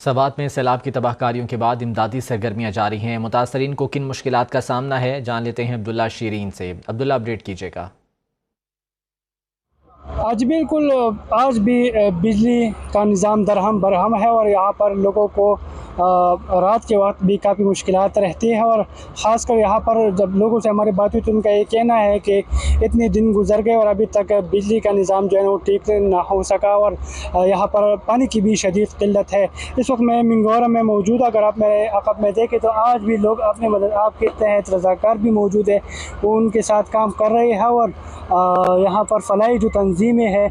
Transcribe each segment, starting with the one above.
सवात में सैलाब की तबाहकारियों के बाद इमदादी सरगर्मियां जारी हैं। मुतासरीन को किन मुश्किलात का सामना है, जान लेते हैं अब्दुल्ला शीरीन से। अब्दुल्ला, अपडेट कीजिएगा। आज बिल्कुल आज भी बिजली का निज़ाम दरहम बरहम है और यहाँ पर लोगों को रात के वक्त भी काफ़ी मुश्किलात रहती हैं। और ख़ासकर यहाँ पर जब लोगों से हमारी बात हुई तो उनका ये कहना है कि इतने दिन गुजर गए और अभी तक बिजली का निज़ाम जो है वो ठीक ना हो सका और यहाँ पर पानी की भी शदीद किल्लत है। इस वक्त मैं मिंगोरा में मौजूद, अगर आप मेरे अक़ब में देखें तो आज भी लोग अपने मदद आपके तहत रज़ाकार भी मौजूद है, वो उनके साथ काम कर रहे हैं। और यहाँ पर फलाई जो तंजीमें हैं,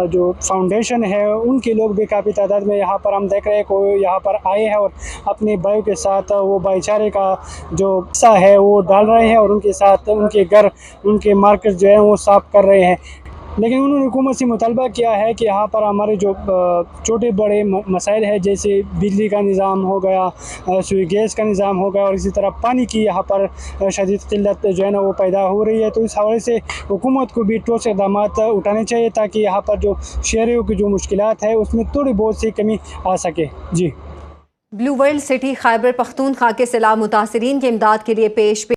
जो फाउंडेशन है, उनके लोग भी काफ़ी तादाद में यहाँ पर हम देख रहे हैं को यहाँ पर आए हैं और अपने भाइयों के साथ वो भाईचारे का जो हिस्सा है वो डाल रहे हैं और उनके साथ उनके घर, उनके मार्केट जो है वो साफ़ कर रहे हैं। लेकिन उन्होंने हुकूमत से मुतालबा किया है कि यहाँ पर हमारे जो छोटे बड़े मसाइल हैं, जैसे बिजली का निज़ाम हो गया, सुई गैस का निज़ाम हो गया और इसी तरह पानी की यहाँ पर शदीद किल्लत जो है ना वो पैदा हो रही है, तो इस हवाले से हुकूमत को भी ठोस इक़दाम उठाने चाहिए ताकि यहाँ पर जो शहरियों की जो मुश्किलात है उसमें थोड़ी बहुत सी कमी आ सके। जी। Blue world city Khyber Pakhtunkhwa के सैलाब मुतासरीन की इमदाद के लिए पेश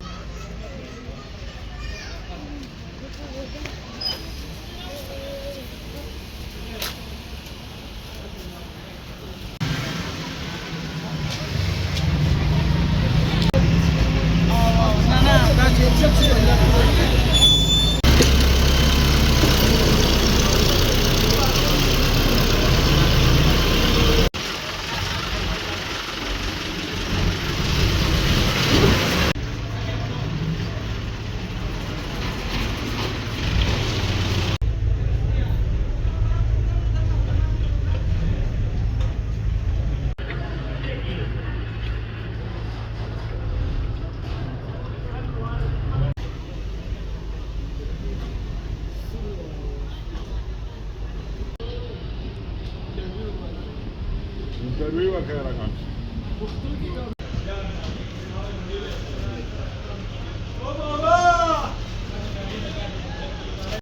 Interview wa kaya